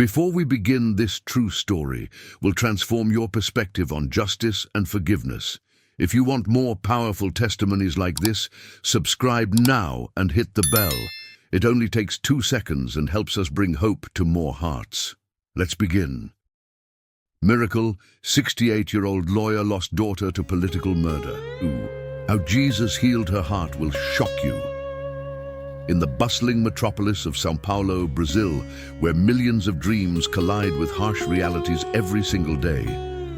Before we begin, this true story will transform your perspective on justice and forgiveness. If you want more powerful testimonies like this, subscribe now and hit the bell. It only takes 2 seconds and helps us bring hope to more hearts. Let's begin. Miracle, 68-year-old lawyer lost daughter to political murder. Ooh, how Jesus healed her heart will shock you. In the bustling metropolis of São Paulo, Brazil, where millions of dreams collide with harsh realities every single day,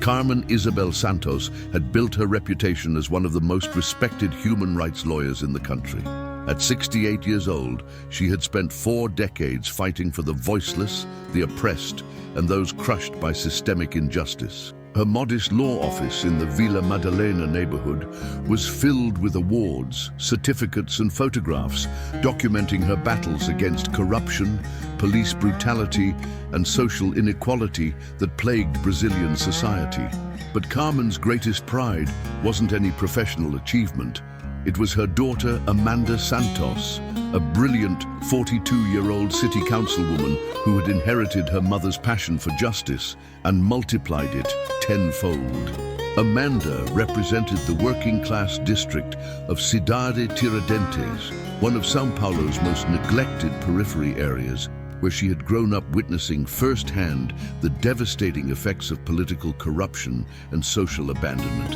Carmen Isabel Santos had built her reputation as one of the most respected human rights lawyers in the country. At 68 years old, she had spent 4 decades fighting for the voiceless, the oppressed, and those crushed by systemic injustice. Her modest law office in the Vila Madalena neighborhood was filled with awards, certificates, and photographs documenting her battles against corruption, police brutality, and social inequality that plagued Brazilian society. But Carmen's greatest pride wasn't any professional achievement. It was her daughter, Amanda Santos, a brilliant 42-year-old city councilwoman who had inherited her mother's passion for justice and multiplied it tenfold. Amanda represented the working-class district of Cidade Tiradentes, one of São Paulo's most neglected periphery areas, where she had grown up witnessing firsthand the devastating effects of political corruption and social abandonment.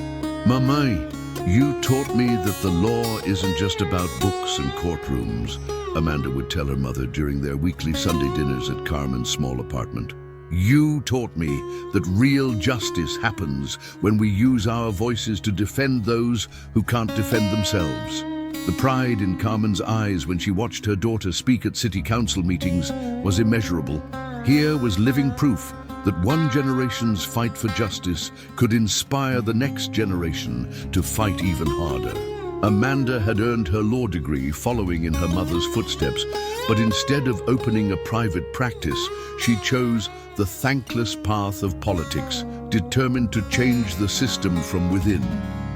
Mamãe, you taught me that the law isn't just about books and courtrooms, Amanda would tell her mother during their weekly Sunday dinners at Carmen's small apartment. You taught me that real justice happens when we use our voices to defend those who can't defend themselves. The pride in Carmen's eyes when she watched her daughter speak at city council meetings was immeasurable. Here was living proof that one generation's fight for justice could inspire the next generation to fight even harder. Amanda had earned her law degree following in her mother's footsteps, but instead of opening a private practice, she chose the thankless path of politics, determined to change the system from within.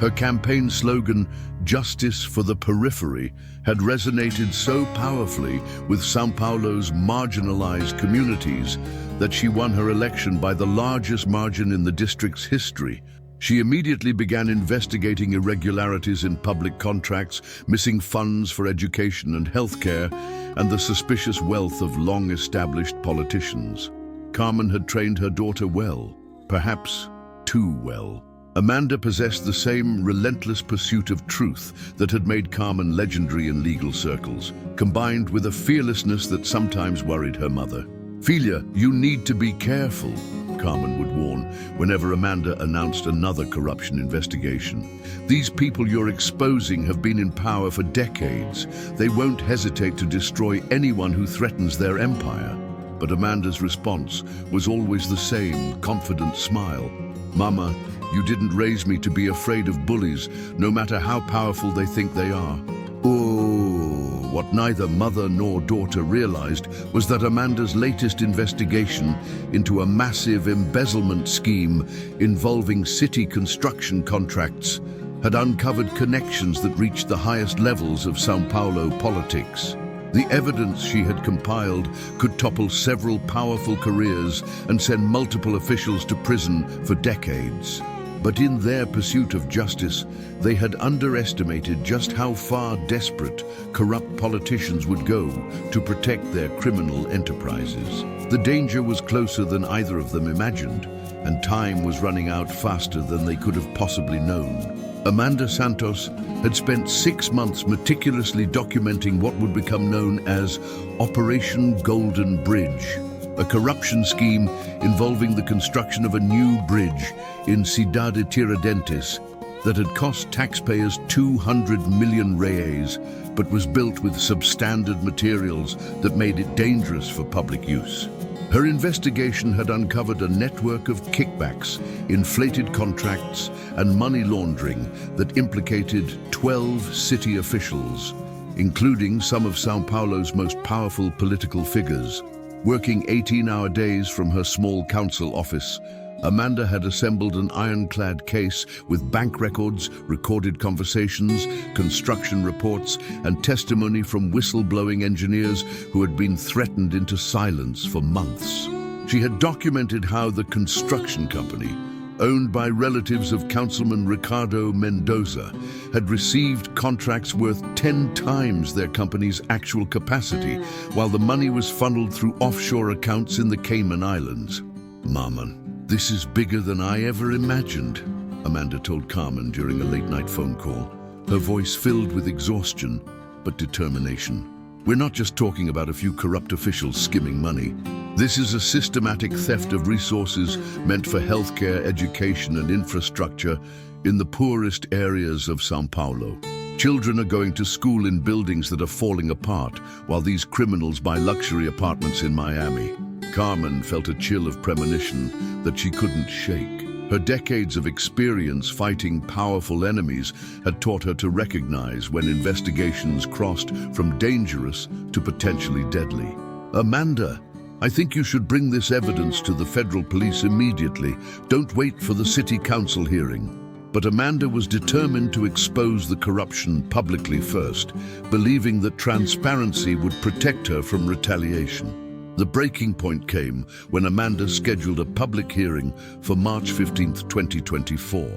Her campaign slogan, "Justice for the Periphery," had resonated so powerfully with São Paulo's marginalized communities that she won her election by the largest margin in the district's history. She immediately began investigating irregularities in public contracts, missing funds for education and healthcare, and the suspicious wealth of long-established politicians. Carmen had trained her daughter well, perhaps too well. Amanda possessed the same relentless pursuit of truth that had made Carmen legendary in legal circles, combined with a fearlessness that sometimes worried her mother. "Filha, you need to be careful," Carmen would warn whenever Amanda announced another corruption investigation. "These people you're exposing have been in power for decades. They won't hesitate to destroy anyone who threatens their empire." But Amanda's response was always the same confident smile. "Mama, you didn't raise me to be afraid of bullies, no matter how powerful they think they are." Oh, what neither mother nor daughter realized was that Amanda's latest investigation into a massive embezzlement scheme involving city construction contracts had uncovered connections that reached the highest levels of São Paulo politics. The evidence she had compiled could topple several powerful careers and send multiple officials to prison for decades. But in their pursuit of justice, they had underestimated just how far desperate, corrupt politicians would go to protect their criminal enterprises. The danger was closer than either of them imagined, and time was running out faster than they could have possibly known. Amanda Santos had spent 6 months meticulously documenting what would become known as Operation Golden Bridge, a corruption scheme involving the construction of a new bridge in Cidade Tiradentes that had cost taxpayers 200 million reais, but was built with substandard materials that made it dangerous for public use. Her investigation had uncovered a network of kickbacks, inflated contracts, and money laundering that implicated 12 city officials, including some of São Paulo's most powerful political figures. Working 18-hour days from her small council office, Amanda had assembled an ironclad case with bank records, recorded conversations, construction reports, and testimony from whistleblowing engineers who had been threatened into silence for months. She had documented how the construction company, owned by relatives of Councilman Ricardo Mendoza, had received contracts worth 10 times their company's actual capacity, while the money was funneled through offshore accounts in the Cayman Islands. "Mama, this is bigger than I ever imagined," Amanda told Carmen during a late-night phone call, her voice filled with exhaustion but determination. "We're not just talking about a few corrupt officials skimming money. This is a systematic theft of resources meant for healthcare, education, and infrastructure in the poorest areas of São Paulo. Children are going to school in buildings that are falling apart, while these criminals buy luxury apartments in Miami." Carmen felt a chill of premonition that she couldn't shake. Her decades of experience fighting powerful enemies had taught her to recognize when investigations crossed from dangerous to potentially deadly. "Amanda, I think you should bring this evidence to the federal police immediately. Don't wait for the city council hearing." But Amanda was determined to expose the corruption publicly first, believing that transparency would protect her from retaliation. The breaking point came when Amanda scheduled a public hearing for March 15, 2024,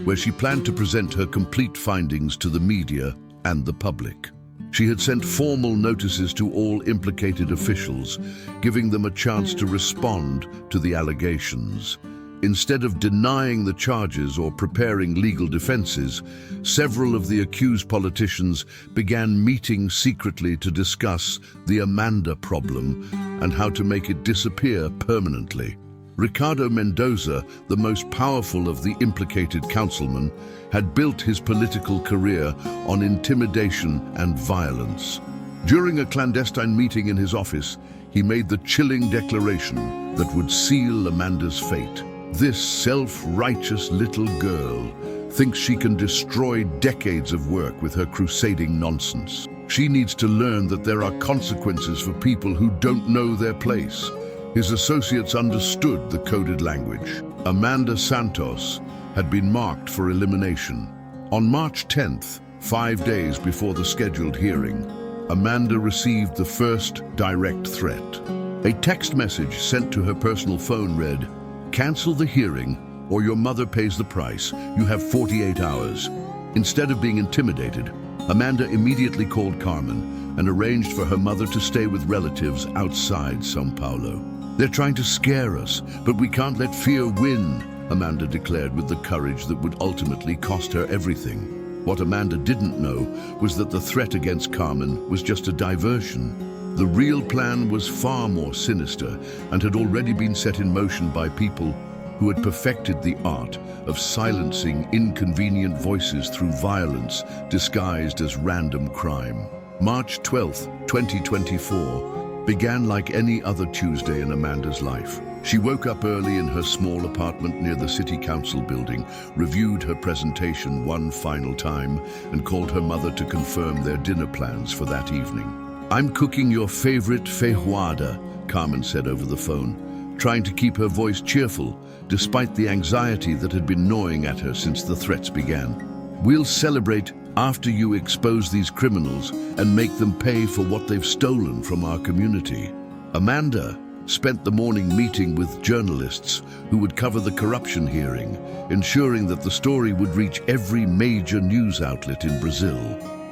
where she planned to present her complete findings to the media and the public. She had sent formal notices to all implicated officials, giving them a chance to respond to the allegations. Instead of denying the charges or preparing legal defenses, several of the accused politicians began meeting secretly to discuss the Amanda problem and how to make it disappear permanently. Ricardo Mendoza, the most powerful of the implicated councilmen, had built his political career on intimidation and violence. During a clandestine meeting in his office, he made the chilling declaration that would seal Amanda's fate. "This self-righteous little girl thinks she can destroy decades of work with her crusading nonsense. She needs to learn that there are consequences for people who don't know their place." His associates understood the coded language. Amanda Santos had been marked for elimination. On March 10th, 5 days before the scheduled hearing, Amanda received the first direct threat. A text message sent to her personal phone read, "Cancel the hearing or your mother pays the price. You have 48 hours. Instead of being intimidated, Amanda immediately called Carmen and arranged for her mother to stay with relatives outside São Paulo. "They're trying to scare us, but we can't let fear win," Amanda declared with the courage that would ultimately cost her everything. What Amanda didn't know was that the threat against Carmen was just a diversion. The real plan was far more sinister and had already been set in motion by people who had perfected the art of silencing inconvenient voices through violence disguised as random crime. March 12, 2024, began like any other Tuesday in Amanda's life. She woke up early in her small apartment near the city council building, reviewed her presentation one final time, and called her mother to confirm their dinner plans for that evening. "I'm cooking your favorite feijoada," Carmen said over the phone, trying to keep her voice cheerful despite the anxiety that had been gnawing at her since the threats began. "We'll celebrate after you expose these criminals and make them pay for what they've stolen from our community." Amanda spent the morning meeting with journalists who would cover the corruption hearing, ensuring that the story would reach every major news outlet in Brazil.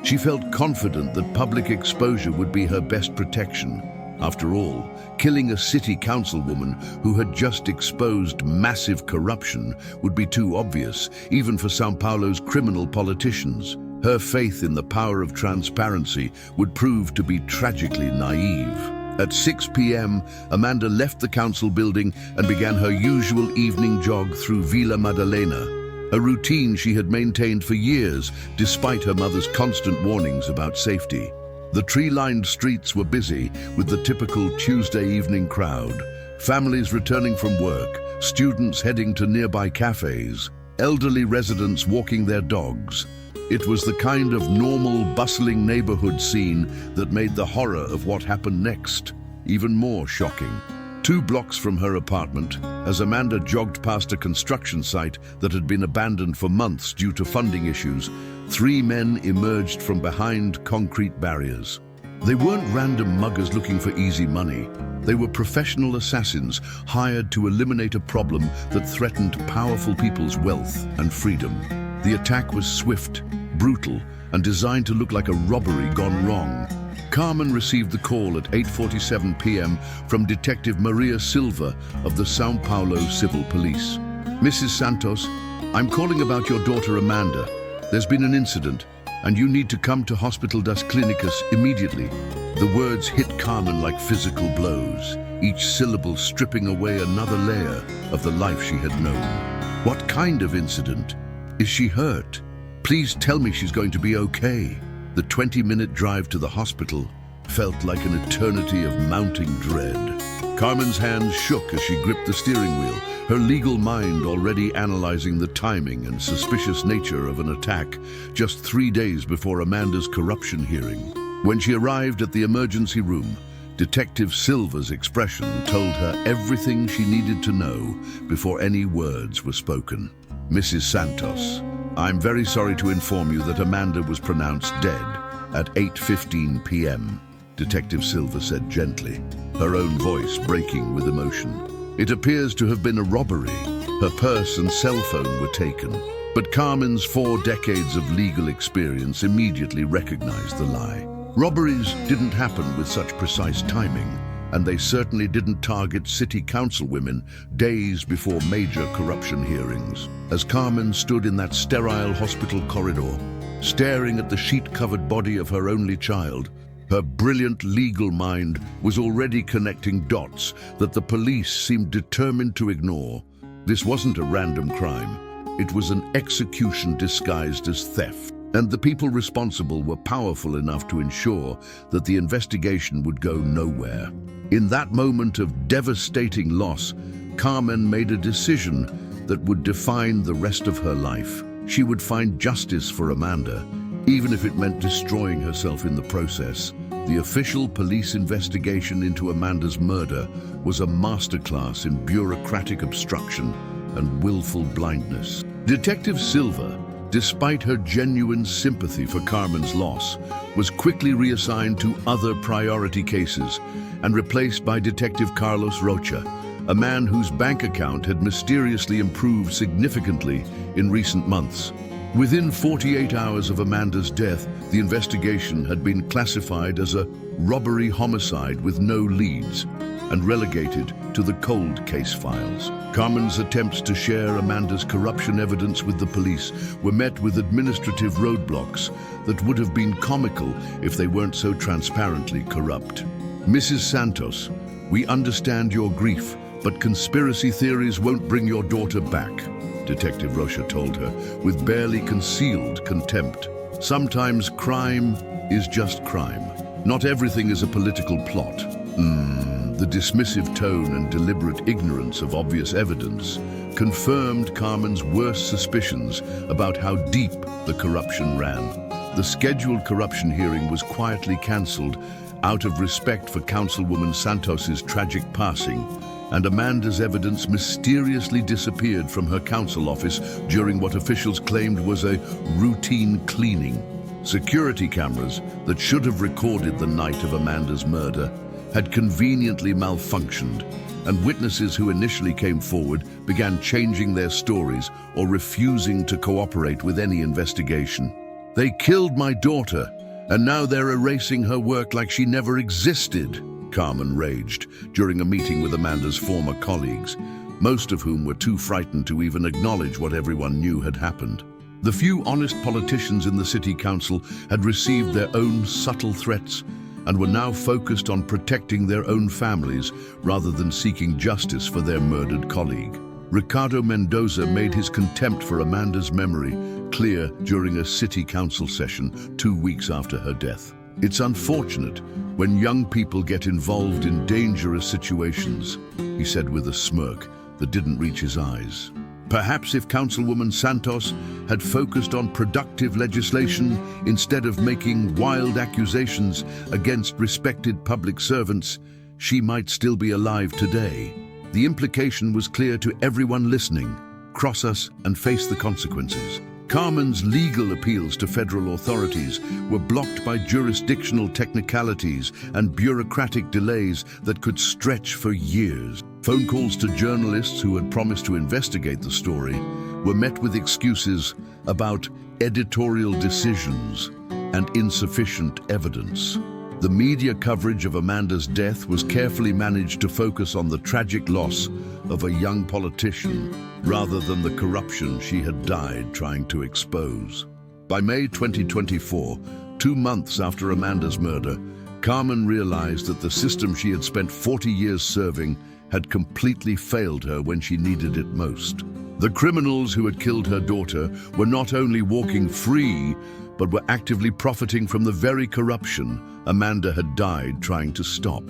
She felt confident that public exposure would be her best protection. After all, killing a city councilwoman who had just exposed massive corruption would be too obvious, even for São Paulo's criminal politicians. Her faith in the power of transparency would prove to be tragically naive. At 6 p.m., Amanda left the council building and began her usual evening jog through Vila Madalena, a routine she had maintained for years despite her mother's constant warnings about safety. The tree-lined streets were busy with the typical Tuesday evening crowd, families returning from work, students heading to nearby cafes, elderly residents walking their dogs. It was the kind of normal, bustling neighborhood scene that made the horror of what happened next even more shocking. 2 blocks from her apartment, as Amanda jogged past a construction site that had been abandoned for months due to funding issues, 3 men emerged from behind concrete barriers. They weren't random muggers looking for easy money. They were professional assassins hired to eliminate a problem that threatened powerful people's wealth and freedom. The attack was swift, brutal, and designed to look like a robbery gone wrong. Carmen received the call at 8:47 p.m. from Detective Maria Silva of the São Paulo Civil Police. "Mrs. Santos, I'm calling about your daughter Amanda. There's been an incident, and you need to come to Hospital das Clínicas immediately." The words hit Carmen like physical blows, each syllable stripping away another layer of the life she had known. "What kind of incident? Is she hurt? Please tell me she's going to be okay." The 20-minute drive to the hospital felt like an eternity of mounting dread. Carmen's hands shook as she gripped the steering wheel, her legal mind already analyzing the timing and suspicious nature of an attack just 3 days before Amanda's corruption hearing. When she arrived at the emergency room, Detective Silva's expression told her everything she needed to know before any words were spoken. "Mrs. Santos, I'm very sorry to inform you that Amanda was pronounced dead at 8:15 p.m., Detective Silva said gently, her own voice breaking with emotion. "It appears to have been a robbery. Her purse and cell phone were taken." But Carmen's 4 decades of legal experience immediately recognized the lie. Robberies didn't happen with such precise timing, and they certainly didn't target city councilwomen days before major corruption hearings. As Carmen stood in that sterile hospital corridor, staring at the sheet-covered body of her only child, her brilliant legal mind was already connecting dots that the police seemed determined to ignore. This wasn't a random crime. It was an execution disguised as theft. And the people responsible were powerful enough to ensure that the investigation would go nowhere. In that moment of devastating loss, Carmen made a decision that would define the rest of her life. She would find justice for Amanda, even if it meant destroying herself in the process. The official police investigation into Amanda's murder was a masterclass in bureaucratic obstruction and willful blindness. Detective Silva, despite her genuine sympathy for Carmen's loss, was quickly reassigned to other priority cases and replaced by Detective Carlos Rocha, a man whose bank account had mysteriously improved significantly in recent months. Within 48 hours of Amanda's death, the investigation had been classified as a robbery homicide with no leads and relegated to the cold case files. Carmen's attempts to share Amanda's corruption evidence with the police were met with administrative roadblocks that would have been comical if they weren't so transparently corrupt. "Mrs. Santos, we understand your grief, but conspiracy theories won't bring your daughter back," Detective Rocha told her, with barely concealed contempt. "Sometimes crime is just crime. Not everything is a political plot." The dismissive tone and deliberate ignorance of obvious evidence confirmed Carmen's worst suspicions about how deep the corruption ran. The scheduled corruption hearing was quietly cancelled out of respect for Councilwoman Santos's tragic passing, and Amanda's evidence mysteriously disappeared from her council office during what officials claimed was a routine cleaning. Security cameras that should have recorded the night of Amanda's murder had conveniently malfunctioned, and witnesses who initially came forward began changing their stories or refusing to cooperate with any investigation. "They killed my daughter, and now they're erasing her work like she never existed," Carmen raged during a meeting with Amanda's former colleagues, most of whom were too frightened to even acknowledge what everyone knew had happened. The few honest politicians in the city council had received their own subtle threats and were now focused on protecting their own families rather than seeking justice for their murdered colleague. Ricardo Mendoza made his contempt for Amanda's memory clear during a city council session 2 weeks after her death. "It's unfortunate when young people get involved in dangerous situations," he said with a smirk that didn't reach his eyes. Perhaps if Councilwoman Santos had focused on productive legislation instead of making wild accusations against respected public servants, she might still be alive today. The implication was clear to everyone listening: cross us and face the consequences. Carmen's legal appeals to federal authorities were blocked by jurisdictional technicalities and bureaucratic delays that could stretch for years. Phone calls to journalists who had promised to investigate the story were met with excuses about editorial decisions and insufficient evidence. The media coverage of Amanda's death was carefully managed to focus on the tragic loss of a young politician rather than the corruption she had died trying to expose. By May 2024, 2 months after Amanda's murder, Carmen realized that the system she had spent 40 years serving had completely failed her when she needed it most. The criminals who had killed her daughter were not only walking free, but were actively profiting from the very corruption Amanda had died trying to stop.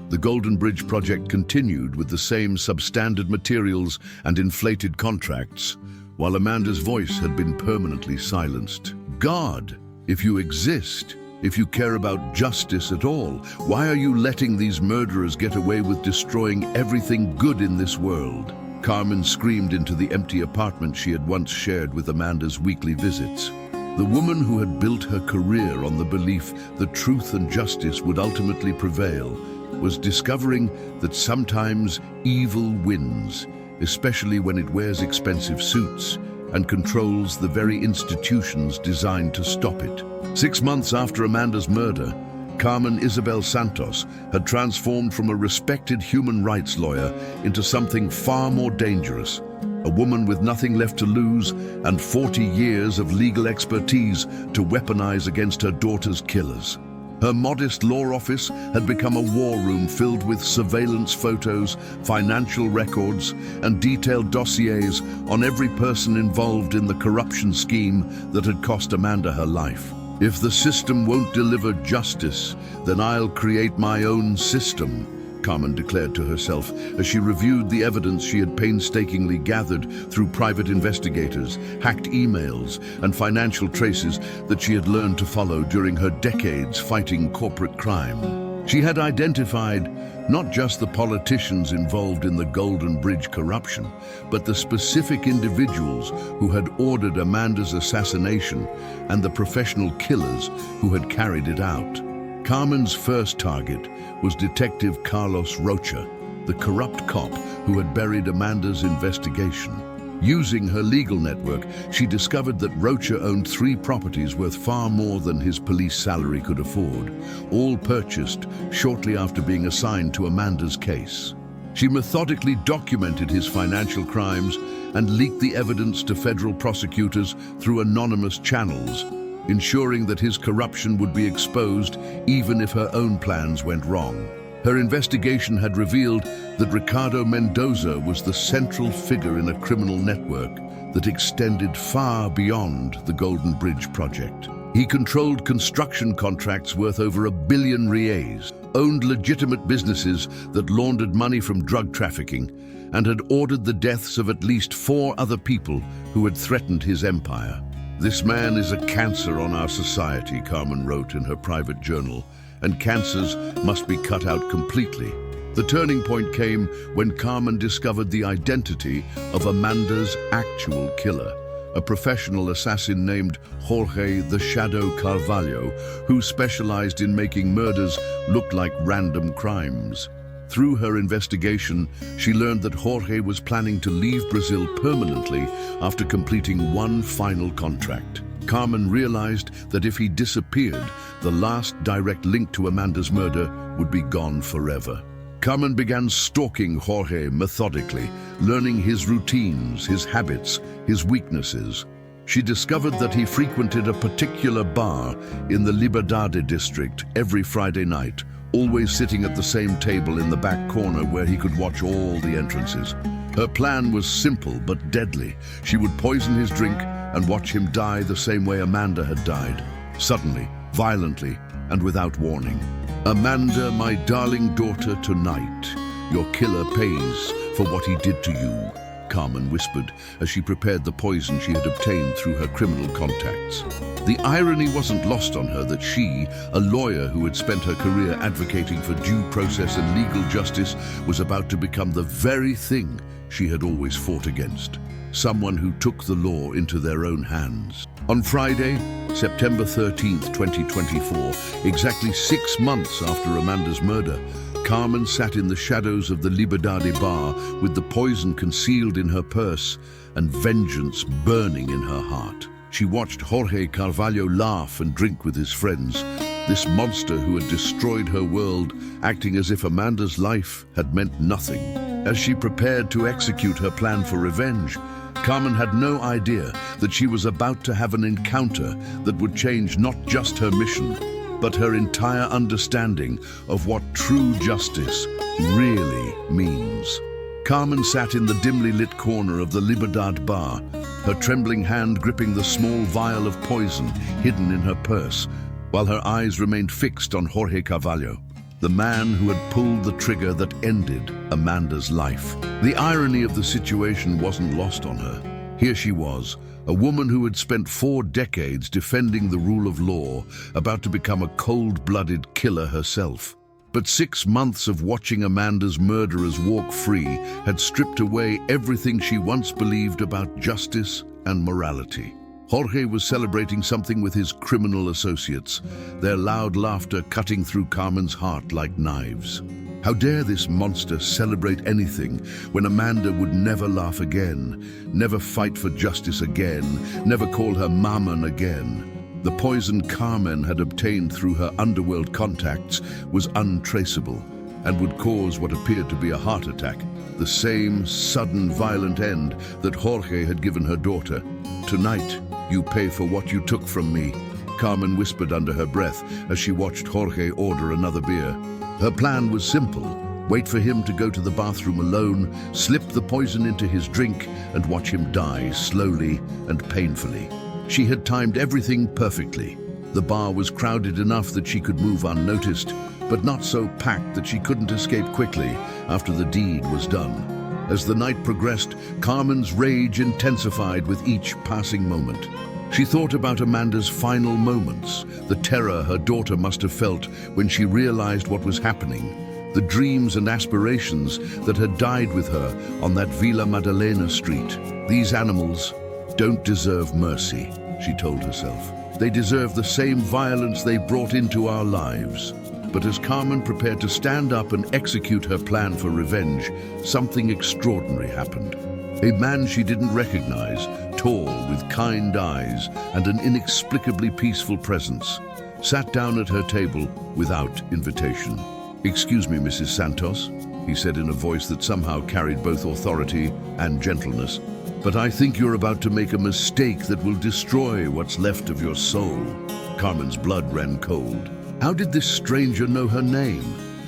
The Golden Bridge project continued with the same substandard materials and inflated contracts, while Amanda's voice had been permanently silenced. God, if you exist, if you care about justice at all, why are you letting these murderers get away with destroying everything good in this world? Carmen screamed into the empty apartment she had once shared with Amanda's weekly visits. The woman who had built her career on the belief that truth and justice would ultimately prevail was discovering that sometimes evil wins, especially when it wears expensive suits and controls the very institutions designed to stop it. 6 months after Amanda's murder, Carmen Isabel Santos had transformed from a respected human rights lawyer into something far more dangerous. A woman with nothing left to lose and 40 years of legal expertise to weaponize against her daughter's killers. Her modest law office had become a war room filled with surveillance photos, financial records, and detailed dossiers on every person involved in the corruption scheme that had cost Amanda her life. If the system won't deliver justice, then I'll create my own system, Carmen declared to herself as she reviewed the evidence she had painstakingly gathered through private investigators, hacked emails, and financial traces that she had learned to follow during her decades fighting corporate crime. She had identified not just the politicians involved in the Golden Bridge corruption, but the specific individuals who had ordered Amanda's assassination and the professional killers who had carried it out. Carmen's first target was Detective Carlos Rocha, the corrupt cop who had buried Amanda's investigation. Using her legal network, she discovered that Rocha owned 3 properties worth far more than his police salary could afford, all purchased shortly after being assigned to Amanda's case. She methodically documented his financial crimes and leaked the evidence to federal prosecutors through anonymous channels, ensuring that his corruption would be exposed even if her own plans went wrong. Her investigation had revealed that Ricardo Mendoza was the central figure in a criminal network that extended far beyond the Golden Bridge project. He controlled construction contracts worth over $1 billion reais, owned legitimate businesses that laundered money from drug trafficking, and had ordered the deaths of at least 4 other people who had threatened his empire. "This man is a cancer on our society," Carmen wrote in her private journal, "and cancers must be cut out completely." The turning point came when Carmen discovered the identity of Amanda's actual killer, a professional assassin named Jorge the Shadow Carvalho, who specialized in making murders look like random crimes. Through her investigation, she learned that Jorge was planning to leave Brazil permanently after completing one final contract. Carmen realized that if he disappeared, the last direct link to Amanda's murder would be gone forever. Carmen began stalking Jorge methodically, learning his routines, his habits, his weaknesses. She discovered that he frequented a particular bar in the Liberdade district every Friday night, always sitting at the same table in the back corner where he could watch all the entrances. Her plan was simple but deadly. She would poison his drink and watch him die the same way Amanda had died, suddenly, violently, and without warning. "Amanda, my darling daughter, tonight, your killer pays for what he did to you," Carmen whispered as she prepared the poison she had obtained through her criminal contacts. The irony wasn't lost on her that she, a lawyer who had spent her career advocating for due process and legal justice, was about to become the very thing she had always fought against. Someone who took the law into their own hands. On Friday, September 13th, 2024, exactly 6 months after Amanda's murder, Carmen sat in the shadows of the Liberdade bar with the poison concealed in her purse and vengeance burning in her heart. She watched Jorge Carvalho laugh and drink with his friends, this monster who had destroyed her world, acting as if Amanda's life had meant nothing. As she prepared to execute her plan for revenge, Carmen had no idea that she was about to have an encounter that would change not just her mission, but her entire understanding of what true justice really means. Carmen sat in the dimly lit corner of the Liberdade bar, her trembling hand gripping the small vial of poison hidden in her purse, while her eyes remained fixed on Jorge Carvalho, the man who had pulled the trigger that ended Amanda's life. The irony of the situation wasn't lost on her. Here she was, a woman who had spent 4 decades defending the rule of law, about to become a cold-blooded killer herself. But 6 months of watching Amanda's murderers walk free had stripped away everything she once believed about justice and morality. Jorge was celebrating something with his criminal associates, their loud laughter cutting through Carmen's heart like knives. How dare this monster celebrate anything when Amanda would never laugh again, never fight for justice again, never call her maman again. The poison Carmen had obtained through her underworld contacts was untraceable and would cause what appeared to be a heart attack, the same sudden violent end that Jorge had given her daughter. "Tonight, you pay for what you took from me," Carmen whispered under her breath as she watched Jorge order another beer. Her plan was simple: wait for him to go to the bathroom alone, slip the poison into his drink, and watch him die slowly and painfully. She had timed everything perfectly. The bar was crowded enough that she could move unnoticed, but not so packed that she couldn't escape quickly after the deed was done. As the night progressed, Carmen's rage intensified with each passing moment. She thought about Amanda's final moments, the terror her daughter must have felt when she realized what was happening, the dreams and aspirations that had died with her on that Vila Madalena street. "These animals don't deserve mercy," she told herself. "They deserve the same violence they brought into our lives." But as Carmen prepared to stand up and execute her plan for revenge, something extraordinary happened. A man she didn't recognize, tall, with kind eyes and an inexplicably peaceful presence, sat down at her table without invitation. "Excuse me, Mrs. Santos," he said in a voice that somehow carried both authority and gentleness, "but I think you're about to make a mistake that will destroy what's left of your soul." Carmen's blood ran cold. How did this stranger know her name?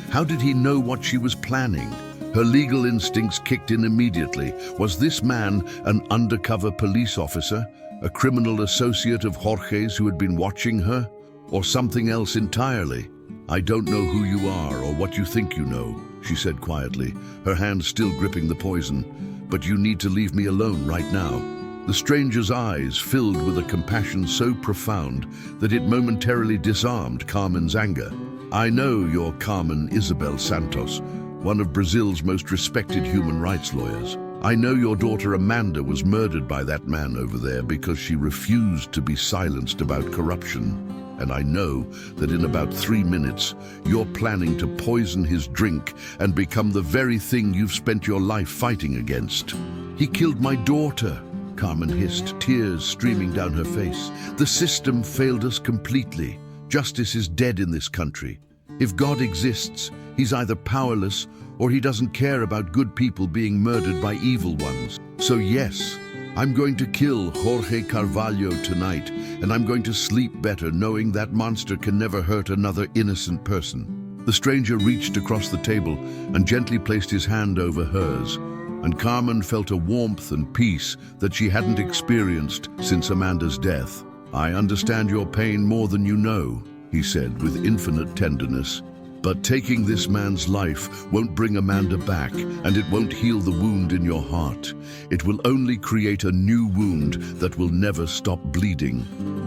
How did he know what she was planning? Her legal instincts kicked in immediately. Was this man an undercover police officer, a criminal associate of Jorge's who had been watching her, or something else entirely? "I don't know who you are or what you think you know," she said quietly, her hand still gripping the poison, "but you need to leave me alone right now." The stranger's eyes filled with a compassion so profound that it momentarily disarmed Carmen's anger. "I know you're Carmen Isabel Santos, one of Brazil's most respected human rights lawyers. I know your daughter Amanda was murdered by that man over there because she refused to be silenced about corruption. And I know that in about 3 minutes, you're planning to poison his drink and become the very thing you've spent your life fighting against." "He killed my daughter," Carmen hissed, tears streaming down her face. "The system failed us completely. Justice is dead in this country. If God exists, he's either powerless or he doesn't care about good people being murdered by evil ones. So yes, I'm going to kill Jorge Carvalho tonight, and I'm going to sleep better knowing that monster can never hurt another innocent person." The stranger reached across the table and gently placed his hand over hers, and Carmen felt a warmth and peace that she hadn't experienced since Amanda's death. "I understand your pain more than you know," he said with infinite tenderness. "But taking this man's life won't bring Amanda back, and it won't heal the wound in your heart. It will only create a new wound that will never stop bleeding."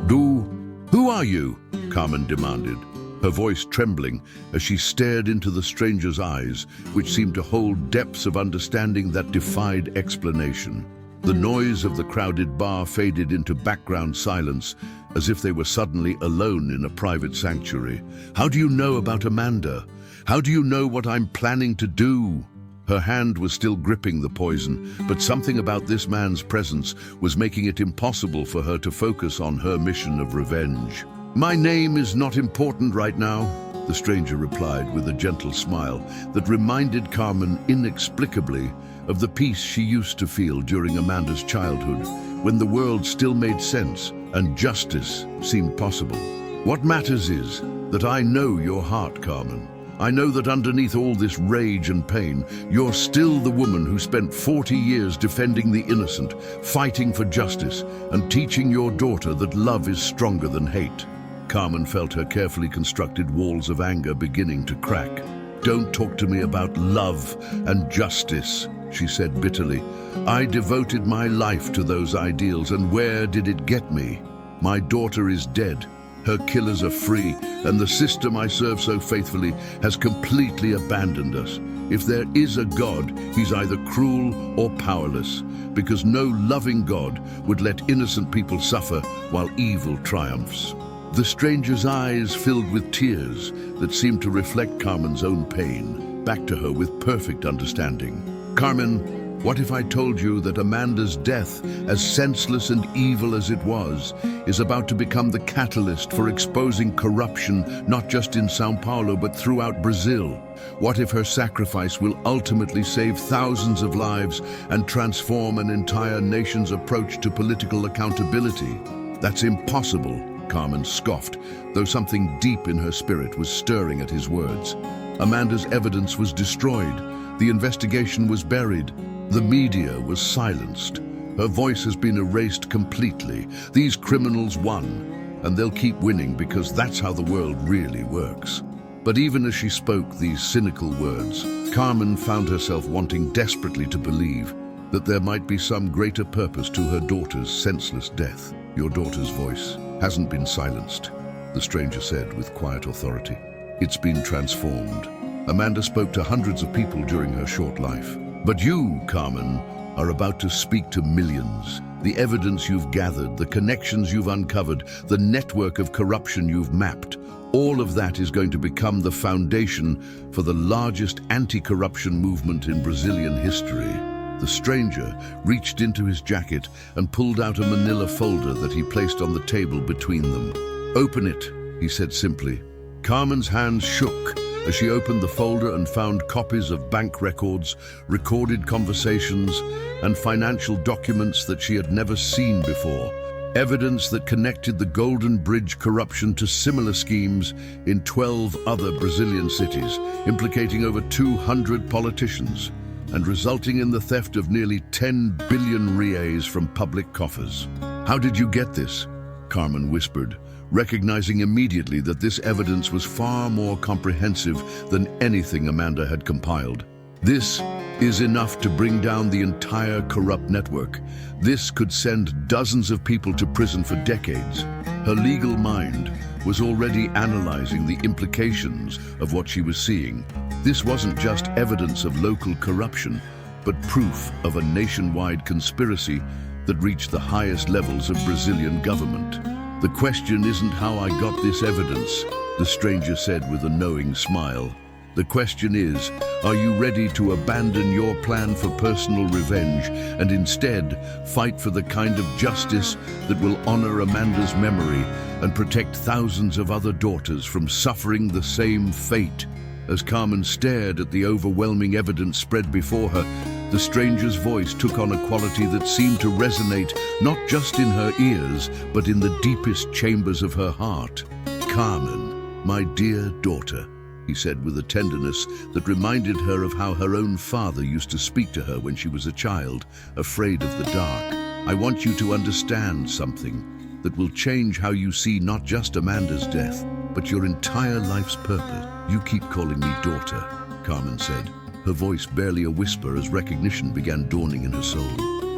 Who are you?" Carmen demanded. her voice trembling as she stared into the stranger's eyes, which seemed to hold depths of understanding that defied explanation. The noise of the crowded bar faded into background silence, as if they were suddenly alone in a private sanctuary. "How do you know about Amanda? How do you know what I'm planning to do?" Her hand was still gripping the poison, but something about this man's presence was making it impossible for her to focus on her mission of revenge. "My name is not important right now," the stranger replied with a gentle smile that reminded Carmen inexplicably of the peace she used to feel during Amanda's childhood, when the world still made sense and justice seemed possible. "What matters is that I know your heart, Carmen. I know that underneath all this rage and pain, you're still the woman who spent 40 years defending the innocent, fighting for justice, and teaching your daughter that love is stronger than hate." Carmen felt her carefully constructed walls of anger beginning to crack. "Don't talk to me about love and justice," she said bitterly. "I devoted my life to those ideals, and where did it get me? My daughter is dead. Her killers are free, and the system I serve so faithfully has completely abandoned us. If there is a God, he's either cruel or powerless, because no loving God would let innocent people suffer while evil triumphs." The stranger's eyes filled with tears that seemed to reflect Carmen's own pain, back to her with perfect understanding. "Carmen, what if I told you that Amanda's death, as senseless and evil as it was, is about to become the catalyst for exposing corruption not just in São Paulo but throughout Brazil? What if her sacrifice will ultimately save thousands of lives and transform an entire nation's approach to political accountability?" "That's impossible," Carmen scoffed, though something deep in her spirit was stirring at his words. "Amanda's evidence was destroyed. The investigation was buried. The media was silenced. Her voice has been erased completely. These criminals won, and they'll keep winning because that's how the world really works." But even as she spoke these cynical words, Carmen found herself wanting desperately to believe that there might be some greater purpose to her daughter's senseless death. "Your daughter's voice hasn't been silenced," the stranger said with quiet authority. "It's been transformed. Amanda spoke to hundreds of people during her short life. But you, Carmen, are about to speak to millions. The evidence you've gathered, the connections you've uncovered, the network of corruption you've mapped, all of that is going to become the foundation for the largest anti-corruption movement in Brazilian history." The stranger reached into his jacket and pulled out a manila folder that he placed on the table between them. "Open it," he said simply. Carmen's hands shook as she opened the folder and found copies of bank records, recorded conversations, and financial documents that she had never seen before. Evidence that connected the Golden Bridge corruption to similar schemes in 12 other Brazilian cities, implicating over 200 politicians, and resulting in the theft of nearly 10 billion reais from public coffers. "How did you get this?" Carmen whispered, recognizing immediately that this evidence was far more comprehensive than anything Amanda had compiled. "This is enough to bring down the entire corrupt network. This could send dozens of people to prison for decades." Her legal mind was already analyzing the implications of what she was seeing. This wasn't just evidence of local corruption, but proof of a nationwide conspiracy that reached the highest levels of Brazilian government. "The question isn't how I got this evidence," the stranger said with a knowing smile. "The question is, are you ready to abandon your plan for personal revenge and instead fight for the kind of justice that will honor Amanda's memory and protect thousands of other daughters from suffering the same fate?" As Carmen stared at the overwhelming evidence spread before her, the stranger's voice took on a quality that seemed to resonate not just in her ears, but in the deepest chambers of her heart. "Carmen, my dear daughter," he said with a tenderness that reminded her of how her own father used to speak to her when she was a child, afraid of the dark. "I want you to understand something that will change how you see not just Amanda's death, but your entire life's purpose." "You keep calling me daughter," Carmen said, her voice barely a whisper as recognition began dawning in her soul.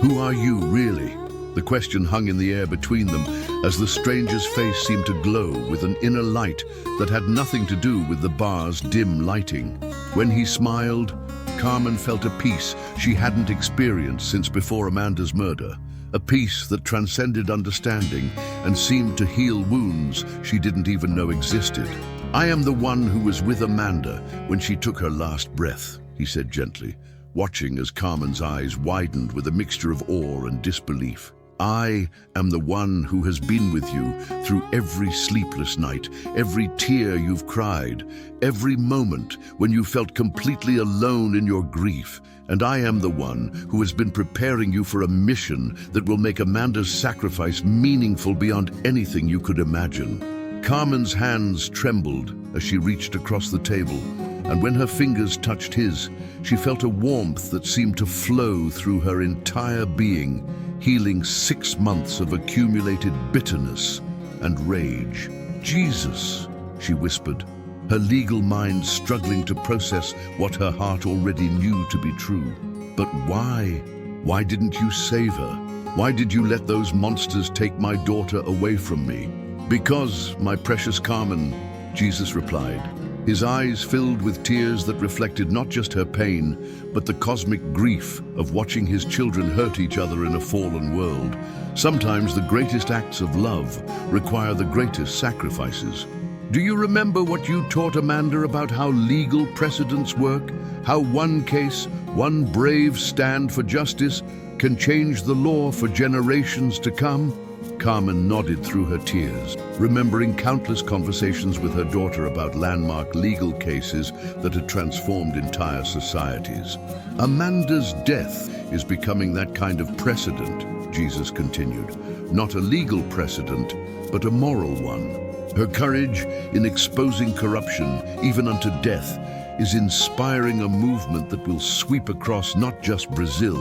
"Who are you, really?" The The question hung in the air between them as the stranger's face seemed to glow with an inner light that had nothing to do with the bar's dim lighting. When he smiled, Carmen felt a peace she hadn't experienced since before Amanda's murder. A peace that transcended understanding and seemed to heal wounds she didn't even know existed. "I am the one who was with Amanda when she took her last breath," he said gently, watching as Carmen's eyes widened with a mixture of awe and disbelief. "I am the one who has been with you through every sleepless night, every tear you've cried, every moment when you felt completely alone in your grief. And I am the one who has been preparing you for a mission that will make Amanda's sacrifice meaningful beyond anything you could imagine." Carmen's hands trembled as she reached across the table, and when her fingers touched his, she felt a warmth that seemed to flow through her entire being, healing 6 months of accumulated bitterness and rage. "Jesus," she whispered, her legal mind struggling to process what her heart already knew to be true. "But why? Why didn't you save her? Why did you let those monsters take my daughter away from me?" "Because, my precious Carmen," Jesus replied, his eyes filled with tears that reflected not just her pain, but the cosmic grief of watching his children hurt each other in a fallen world. "Sometimes the greatest acts of love require the greatest sacrifices. Do you remember what you taught Amanda about how legal precedents work? How one case, one brave stand for justice can change the law for generations to come?" Carmen nodded through her tears, remembering countless conversations with her daughter about landmark legal cases that had transformed entire societies. "Amanda's death is becoming that kind of precedent," Jesus continued. "Not a legal precedent, but a moral one. Her courage in exposing corruption, even unto death, is inspiring a movement that will sweep across not just Brazil,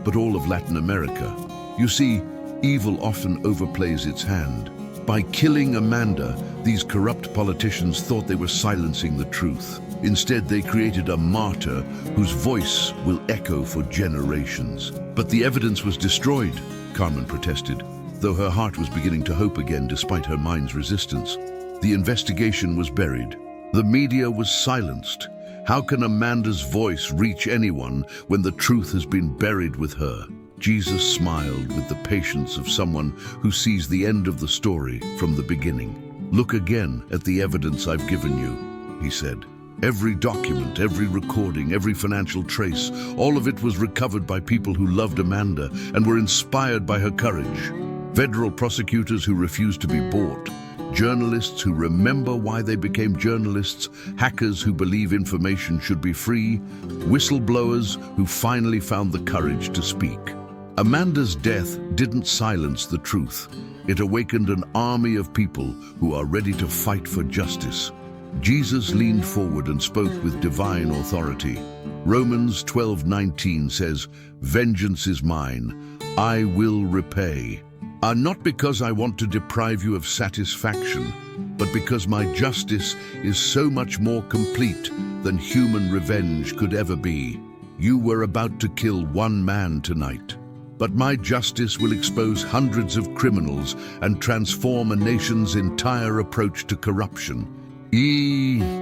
but all of Latin America. You see, evil often overplays its hand. By killing Amanda, these corrupt politicians thought they were silencing the truth. Instead, they created a martyr whose voice will echo for generations." "But the evidence was destroyed," Carmen protested, though her heart was beginning to hope again despite her mind's resistance. "The investigation was buried. The media was silenced. How can Amanda's voice reach anyone when the truth has been buried with her?" Jesus smiled with the patience of someone who sees the end of the story from the beginning. "Look again at the evidence I've given you," he said. "Every document, every recording, every financial trace, all of it was recovered by people who loved Amanda and were inspired by her courage. Federal prosecutors who refused to be bought, journalists who remember why they became journalists, hackers who believe information should be free, whistleblowers who finally found the courage to speak. Amanda's death didn't silence the truth. It awakened an army of people who are ready to fight for justice." Jesus leaned forward and spoke with divine authority. Romans 12:19 says, "Vengeance is mine, I will repay." Not because I want to deprive you of satisfaction, but because my justice is so much more complete than human revenge could ever be. You were about to kill one man tonight, but my justice will expose hundreds of criminals and transform a nation's entire approach to corruption.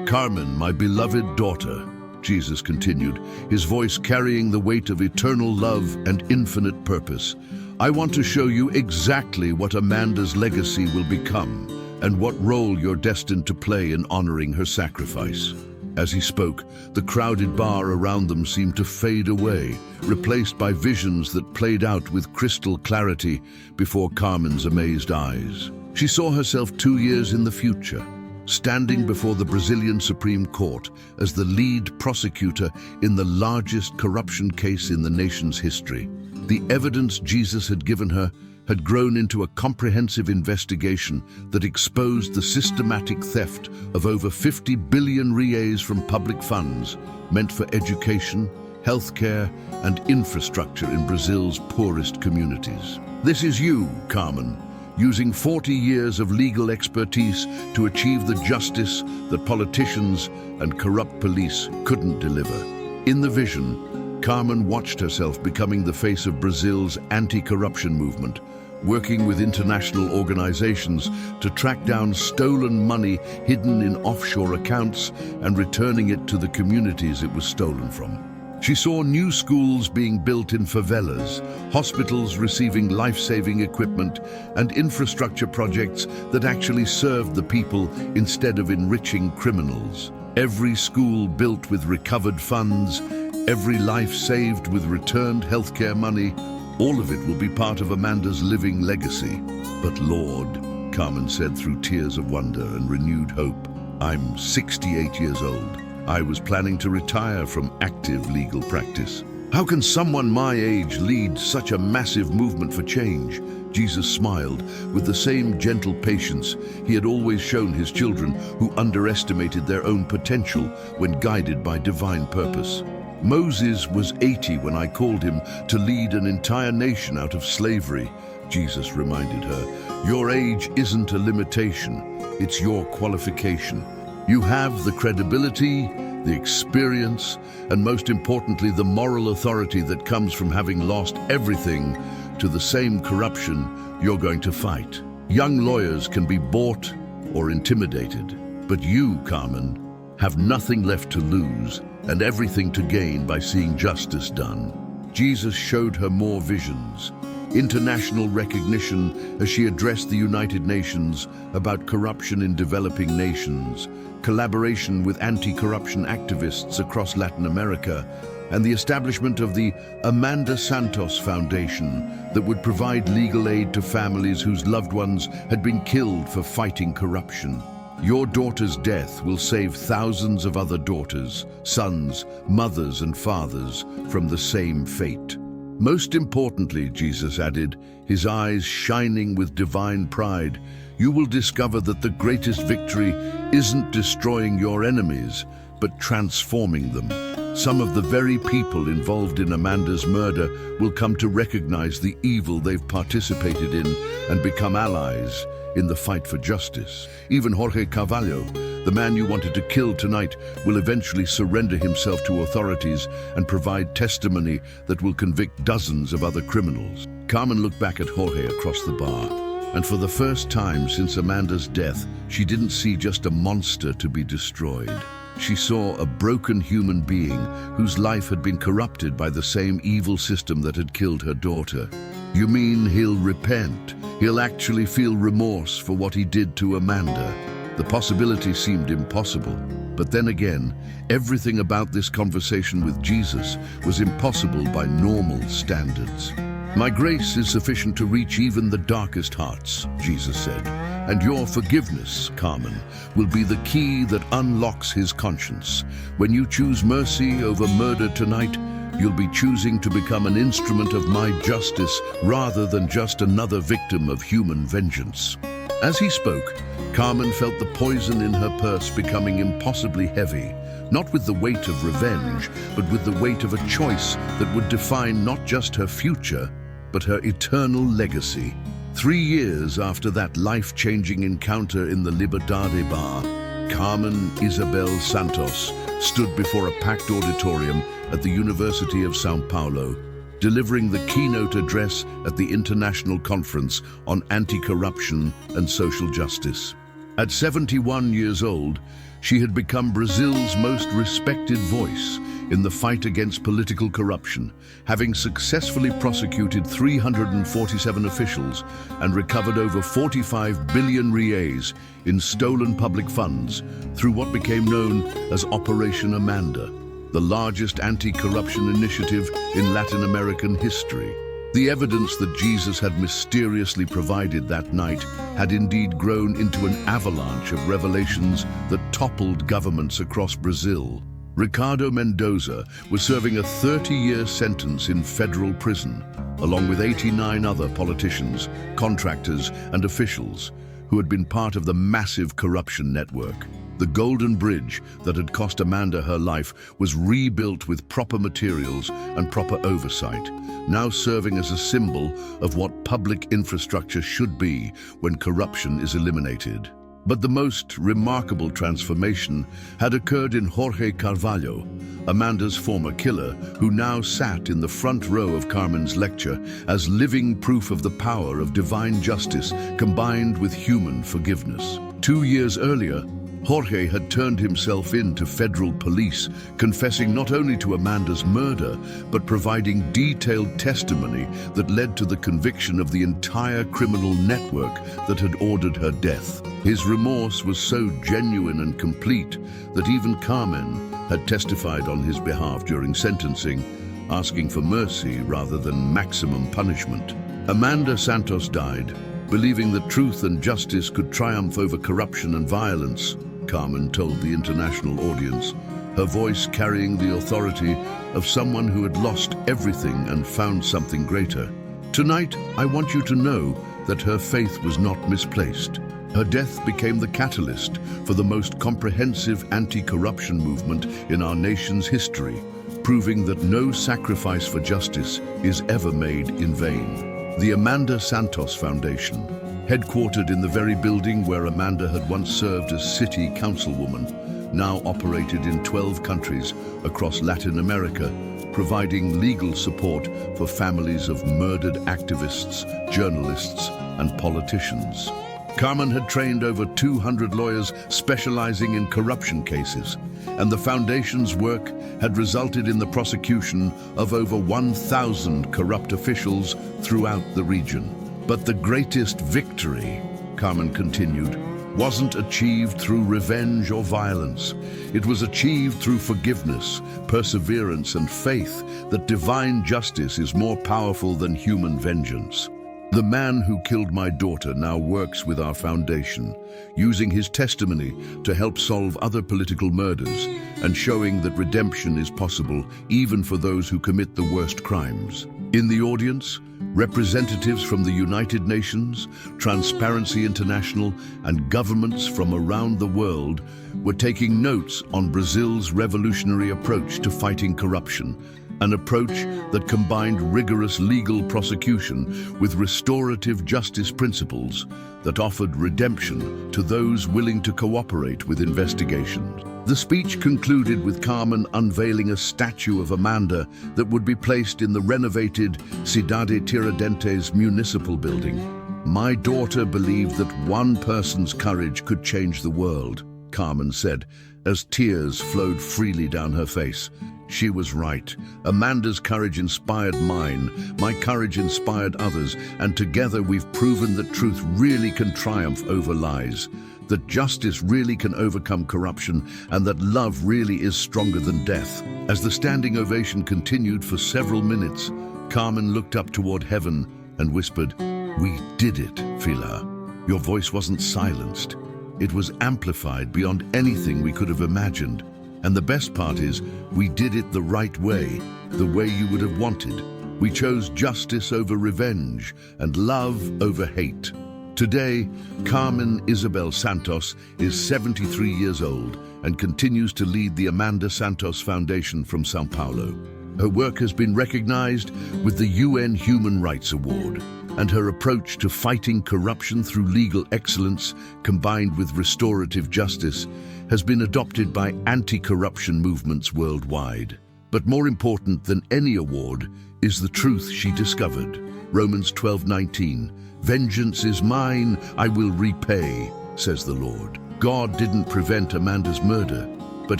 Carmen, my beloved daughter," Jesus continued, his voice carrying the weight of eternal love and infinite purpose, "I want to show you exactly what Amanda's legacy will become and what role you're destined to play in honoring her sacrifice." As he spoke, the crowded bar around them seemed to fade away, replaced by visions that played out with crystal clarity before Carmen's amazed eyes. She saw herself 2 years in the future, standing before the Brazilian Supreme Court as the lead prosecutor in the largest corruption case in the nation's history. The evidence Jesus had given her had grown into a comprehensive investigation that exposed the systematic theft of over 50 billion reais from public funds meant for education, healthcare, and infrastructure in Brazil's poorest communities. This is you, Carmen, using 40 years of legal expertise to achieve the justice that politicians and corrupt police couldn't deliver. In the vision, Carmen watched herself becoming the face of Brazil's anti-corruption movement, working with international organizations to track down stolen money hidden in offshore accounts and returning it to the communities it was stolen from. She saw new schools being built in favelas, hospitals receiving life-saving equipment, and infrastructure projects that actually served the people instead of enriching criminals. Every school built with recovered funds, every life saved with returned healthcare money, all of it will be part of Amanda's living legacy. But Lord, Carmen said through tears of wonder and renewed hope, I'm 68 years old. I was planning to retire from active legal practice. How can someone my age lead such a massive movement for change? Jesus smiled with the same gentle patience he had always shown his children who underestimated their own potential when guided by divine purpose. Moses was 80 when I called him to lead an entire nation out of slavery, Jesus reminded her. Your age isn't a limitation, it's your qualification. You have the credibility, the experience, and most importantly, the moral authority that comes from having lost everything to the same corruption you're going to fight. Young lawyers can be bought or intimidated, but you, Carmen, have nothing left to lose and everything to gain by seeing justice done. Jesus showed her more visions, international recognition as she addressed the United Nations about corruption in developing nations, collaboration with anti-corruption activists across Latin America, and the establishment of the Amanda Santos Foundation that would provide legal aid to families whose loved ones had been killed for fighting corruption. Your daughter's death will save thousands of other daughters, sons, mothers, and fathers from the same fate. Most importantly, Jesus added, his eyes shining with divine pride, you will discover that the greatest victory isn't destroying your enemies, but transforming them. Some of the very people involved in Amanda's murder will come to recognize the evil they've participated in and become allies in the fight for justice. Even Jorge Carvalho, the man you wanted to kill tonight, will eventually surrender himself to authorities and provide testimony that will convict dozens of other criminals. Carmen looked back at Jorge across the bar, and for the first time since Amanda's death, she didn't see just a monster to be destroyed. She saw a broken human being whose life had been corrupted by the same evil system that had killed her daughter. You mean he'll repent? He'll actually feel remorse for what he did to Amanda? The possibility seemed impossible. But then again, everything about this conversation with Jesus was impossible by normal standards. My grace is sufficient to reach even the darkest hearts, Jesus said. And your forgiveness, Carmen, will be the key that unlocks his conscience. When you choose mercy over murder tonight, you'll be choosing to become an instrument of my justice rather than just another victim of human vengeance. As he spoke, Carmen felt the poison in her purse becoming impossibly heavy, not with the weight of revenge, but with the weight of a choice that would define not just her future, but her eternal legacy. 3 years after that life-changing encounter in the Liberdade bar, Carmen Isabel Santos stood before a packed auditorium at the University of São Paulo, delivering the keynote address at the International Conference on Anti-Corruption and Social Justice. At 71 years old, she had become Brazil's most respected voice in the fight against political corruption, having successfully prosecuted 347 officials and recovered over 45 billion reais in stolen public funds through what became known as Operation Amanda, the largest anti-corruption initiative in Latin American history. The evidence that Jesus had mysteriously provided that night had indeed grown into an avalanche of revelations that toppled governments across Brazil. Ricardo Mendoza was serving a 30-year sentence in federal prison, along with 89 other politicians, contractors, and officials who had been part of the massive corruption network. The Golden Bridge that had cost Amanda her life was rebuilt with proper materials and proper oversight, now serving as a symbol of what public infrastructure should be when corruption is eliminated. But the most remarkable transformation had occurred in Jorge Carvalho, Amanda's former killer, who now sat in the front row of Carmen's lecture as living proof of the power of divine justice combined with human forgiveness. 2 years earlier, Jorge had turned himself in to federal police, confessing not only to Amanda's murder, but providing detailed testimony that led to the conviction of the entire criminal network that had ordered her death. His remorse was so genuine and complete that even Carmen had testified on his behalf during sentencing, asking for mercy rather than maximum punishment. Amanda Santos died, believing that truth and justice could triumph over corruption and violence. Carmen told the international audience, her voice carrying the authority of someone who had lost everything and found something greater. Tonight, I want you to know that her faith was not misplaced. Her death became the catalyst for the most comprehensive anti-corruption movement in our nation's history, proving that no sacrifice for justice is ever made in vain. The Amanda Santos Foundation, headquartered in the very building where Amanda had once served as city councilwoman, now operated in 12 countries across Latin America, providing legal support for families of murdered activists, journalists, and politicians. Carmen had trained over 200 lawyers specializing in corruption cases, and the foundation's work had resulted in the prosecution of over 1,000 corrupt officials throughout the region. But the greatest victory, Carmen continued, wasn't achieved through revenge or violence. It was achieved through forgiveness, perseverance, and faith that divine justice is more powerful than human vengeance. The man who killed my daughter now works with our foundation, using his testimony to help solve other political murders and showing that redemption is possible even for those who commit the worst crimes. In the audience, representatives from the United Nations, Transparency International, and governments from around the world were taking notes on Brazil's revolutionary approach to fighting corruption, an approach that combined rigorous legal prosecution with restorative justice principles that offered redemption to those willing to cooperate with investigations. The speech concluded with Carmen unveiling a statue of Amanda that would be placed in the renovated Cidade Tiradentes municipal building. My daughter believed that one person's courage could change the world, Carmen said, as tears flowed freely down her face. She was right. Amanda's courage inspired mine, my courage inspired others, and together we've proven that truth really can triumph over lies, that justice really can overcome corruption, and that love really is stronger than death. As the standing ovation continued for several minutes, Carmen looked up toward heaven and whispered, "We did it, Fila." Your voice wasn't silenced. It was amplified beyond anything we could have imagined. And the best part is, we did it the right way, the way you would have wanted. We chose justice over revenge and love over hate. Today, Carmen Isabel Santos is 73 years old and continues to lead the Amanda Santos Foundation from São Paulo. Her work has been recognized with the UN Human Rights Award, and her approach to fighting corruption through legal excellence combined with restorative justice has been adopted by anti-corruption movements worldwide. But more important than any award is the truth she discovered. Romans 12:19, "Vengeance is mine, I will repay," says the Lord. God didn't prevent Amanda's murder, but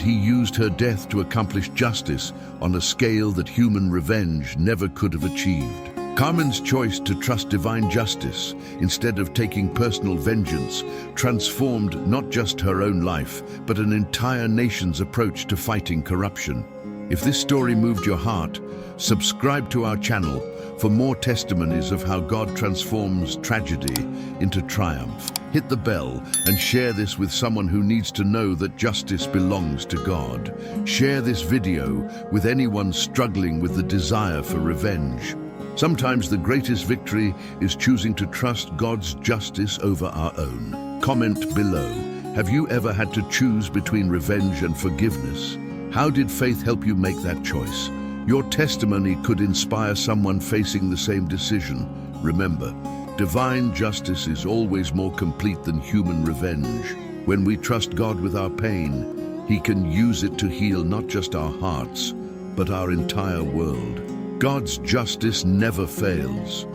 he used her death to accomplish justice on a scale that human revenge never could have achieved. Carmen's choice to trust divine justice instead of taking personal vengeance transformed not just her own life, but an entire nation's approach to fighting corruption. If this story moved your heart, subscribe to our channel for more testimonies of how God transforms tragedy into triumph. Hit the bell and share this with someone who needs to know that justice belongs to God. Share this video with anyone struggling with the desire for revenge. Sometimes the greatest victory is choosing to trust God's justice over our own. Comment below. Have you ever had to choose between revenge and forgiveness? How did faith help you make that choice? Your testimony could inspire someone facing the same decision. Remember, Divine justice is always more complete than human revenge. When we trust God with our pain, He can use it to heal not just our hearts, but our entire world. God's justice never fails.